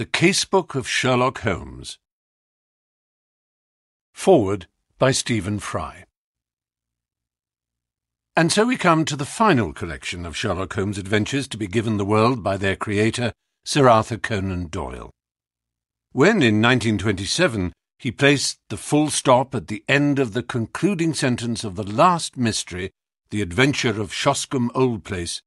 The Casebook of Sherlock Holmes. Foreword by Stephen Fry. And so we come to the final collection of Sherlock Holmes adventures to be given the world by their creator, Sir Arthur Conan Doyle. When, in 1927, he placed the full stop at the end of the concluding sentence of the last mystery, The Adventure of Shoscombe Old Place,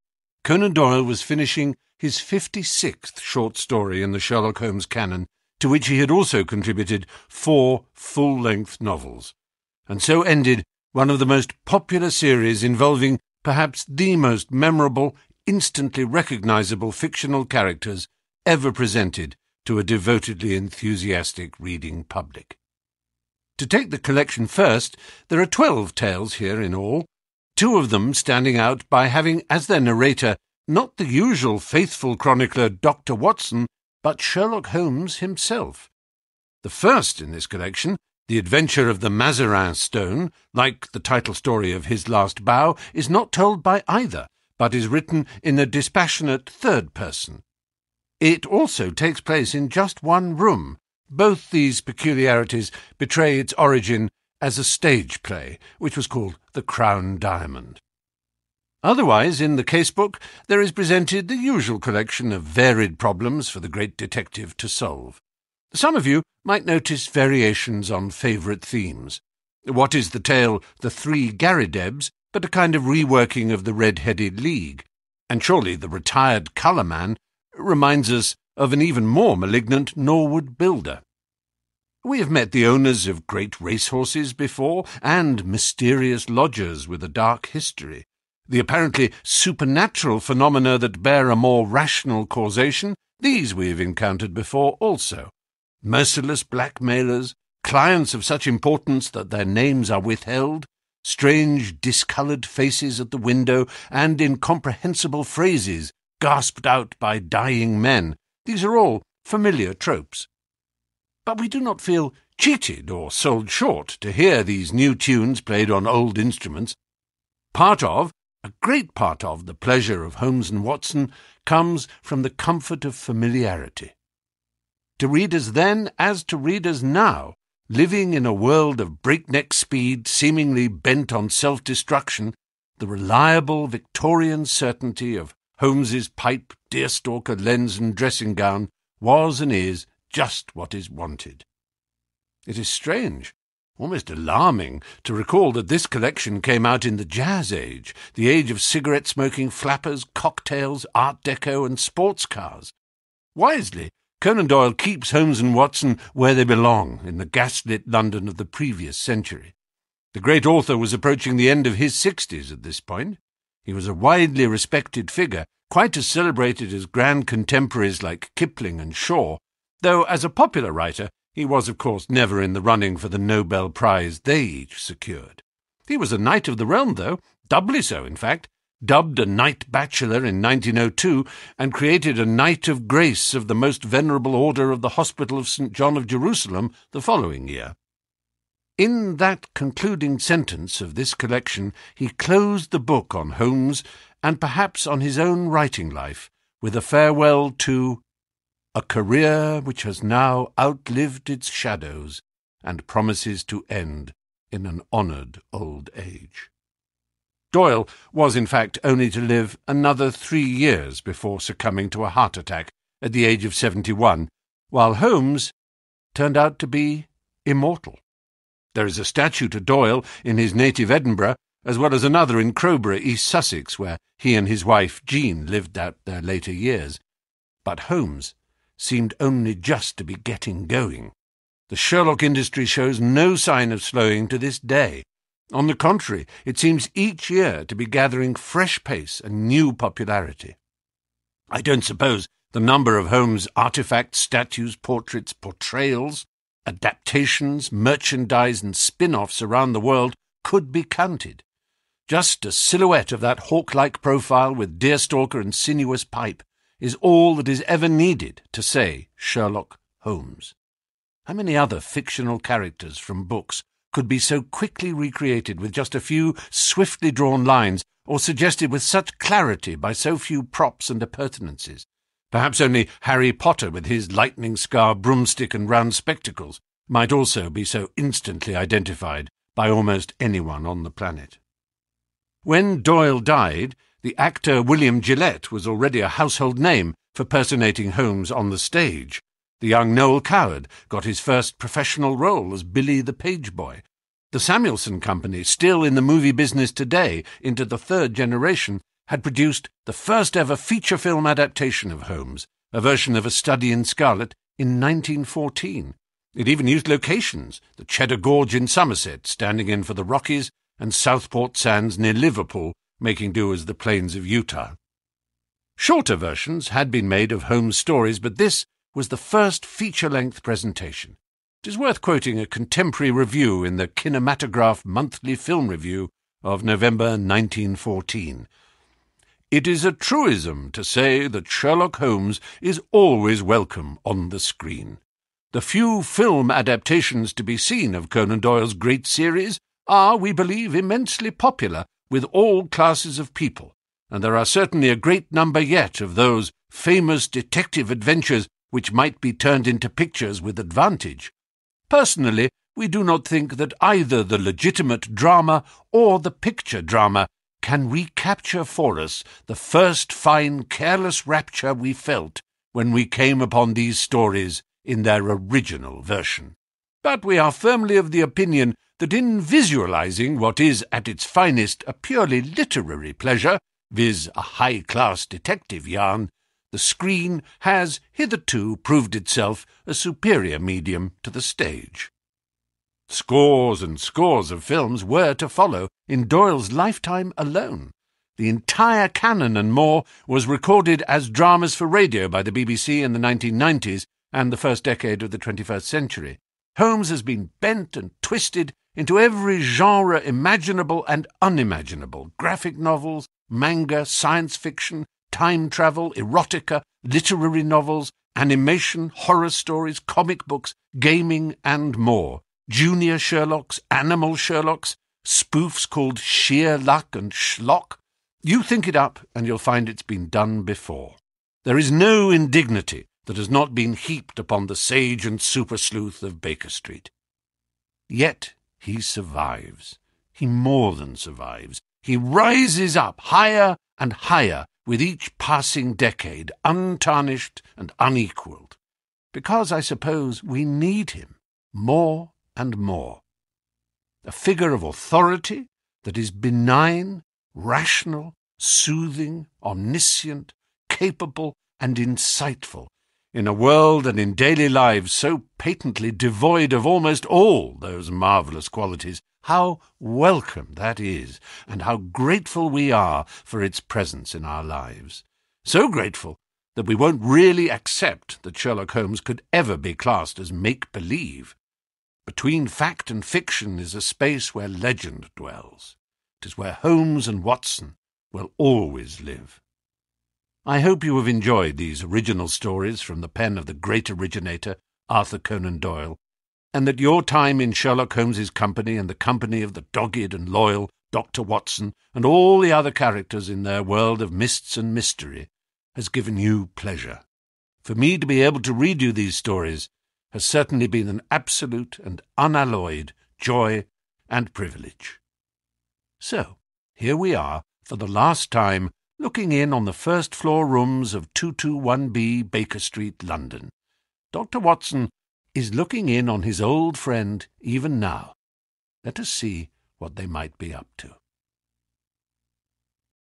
Conan Doyle was finishing his 56th short story in the Sherlock Holmes canon, to which he had also contributed 4 full-length novels, and so ended one of the most popular series involving perhaps the most memorable, instantly recognizable fictional characters ever presented to a devotedly enthusiastic reading public. To take the collection first, there are 12 tales here in all, 2 of them standing out by having as their narrator not the usual faithful chronicler Dr. Watson, but Sherlock Holmes himself. The first in this collection, The Adventure of the Mazarin Stone, like the title story of His Last Bow, is not told by either, but is written in a dispassionate third person. It also takes place in just one room. Both these peculiarities betray its origin as a stage play, which was called The Crown Diamond. Otherwise, in the casebook, there is presented the usual collection of varied problems for the great detective to solve. Some of you might notice variations on favourite themes. What is the tale The Three Garridebs but a kind of reworking of the Red-Headed League? And surely the Retired Colour Man reminds us of an even more malignant Norwood builder. We have met the owners of great racehorses before, and mysterious lodgers with a dark history. The apparently supernatural phenomena that bear a more rational causation, these we have encountered before also. Merciless blackmailers, clients of such importance that their names are withheld, strange discoloured faces at the window, and incomprehensible phrases gasped out by dying men. These are all familiar tropes. But we do not feel cheated or sold short to hear these new tunes played on old instruments. A great part of the pleasure of Holmes and Watson comes from the comfort of familiarity. To readers then, as to readers now, living in a world of breakneck speed, seemingly bent on self-destruction, the reliable Victorian certainty of Holmes's pipe, deerstalker, lens and dressing gown was and is just what is wanted. It is strange, almost alarming, to recall that this collection came out in the Jazz Age, the age of cigarette-smoking flappers, cocktails, Art Deco and sports cars. Wisely, Conan Doyle keeps Holmes and Watson where they belong, in the gaslit London of the previous century. The great author was approaching the end of his 60s at this point. He was a widely respected figure, quite as celebrated as grand contemporaries like Kipling and Shaw, though as a popular writer he was, of course, never in the running for the Nobel Prize they each secured. He was a Knight of the Realm, though, doubly so, in fact, dubbed a Knight Bachelor in 1902 and created a Knight of Grace of the Most Venerable Order of the Hospital of St. John of Jerusalem the following year. In that concluding sentence of this collection he closed the book on Holmes and perhaps on his own writing life with a farewell to a career which has now outlived its shadows and promises to end in an honoured old age. Doyle was in fact only to live another 3 years before succumbing to a heart attack at the age of 71, while Holmes turned out to be immortal. There is a statue to Doyle in his native Edinburgh, as well as another in Crowborough, East Sussex, where he and his wife Jean lived out their later years. But Holmes seemed only just to be getting going. The Sherlock industry shows no sign of slowing to this day. On the contrary, it seems each year to be gathering fresh pace and new popularity. I don't suppose the number of Holmes' artefacts, statues, portraits, portrayals, adaptations, merchandise and spin-offs around the world could be counted. Just a silhouette of that hawk-like profile with deerstalker and sinuous pipe is all that is ever needed to say Sherlock Holmes. How many other fictional characters from books could be so quickly recreated with just a few swiftly drawn lines, or suggested with such clarity by so few props and appurtenances? Perhaps only Harry Potter with his lightning scar broomstick and round spectacles might also be so instantly identified by almost anyone on the planet. When Doyle died, the actor William Gillette was already a household name for personating Holmes on the stage. The young Noel Coward got his first professional role as Billy the Page Boy. The Samuelson Company, still in the movie business today, into the third generation, had produced the first ever feature film adaptation of Holmes, a version of A Study in Scarlet, in 1914. It even used locations, the Cheddar Gorge in Somerset, standing in for the Rockies, and Southport Sands near Liverpool, making do as the plains of Utah. Shorter versions had been made of Holmes' stories, but this was the first feature-length presentation. It is worth quoting a contemporary review in the Kinematograph Monthly Film Review of November 1914. "It is a truism to say that Sherlock Holmes is always welcome on the screen. The few film adaptations to be seen of Conan Doyle's great series are, we believe, immensely popular with all classes of people, and there are certainly a great number yet of those famous detective adventures which might be turned into pictures with advantage. Personally, we do not think that either the legitimate drama or the picture drama can recapture for us the first fine, careless rapture we felt when we came upon these stories in their original version. But we are firmly of the opinion that in visualizing what is at its finest a purely literary pleasure, viz. A high-class detective yarn, the screen has hitherto proved itself a superior medium to the stage. Scores and scores of films were to follow in Doyle's lifetime alone. The entire canon and more was recorded as dramas for radio by the BBC in the 1990s and the first decade of the 21st century. Holmes has been bent and twisted into every genre imaginable and unimaginable: graphic novels, manga, science fiction, time travel, erotica, literary novels, animation, horror stories, comic books, gaming, and more. Junior Sherlocks, animal Sherlocks, spoofs called Sheer Luck and Schlock. You think it up, and you'll find it's been done before. There is no indignity that has not been heaped upon the sage and super-sleuth of Baker Street. Yet he survives. He more than survives. He rises up higher and higher with each passing decade, untarnished and unequalled, because I suppose we need him more and more. A figure of authority that is benign, rational, soothing, omniscient, capable, and insightful, in a world and in daily lives so patently devoid of almost all those marvellous qualities. How welcome that is, and how grateful we are for its presence in our lives. So grateful that we won't really accept that Sherlock Holmes could ever be classed as make-believe. Between fact and fiction is a space where legend dwells. It is where Holmes and Watson will always live. I hope you have enjoyed these original stories from the pen of the great originator, Arthur Conan Doyle, and that your time in Sherlock Holmes's company and the company of the dogged and loyal Dr. Watson and all the other characters in their world of mists and mystery has given you pleasure. For me to be able to read you these stories has certainly been an absolute and unalloyed joy and privilege. So, here we are, for the last time, looking in on the first-floor rooms of 221B Baker Street, London. Dr. Watson is looking in on his old friend even now. Let us see what they might be up to.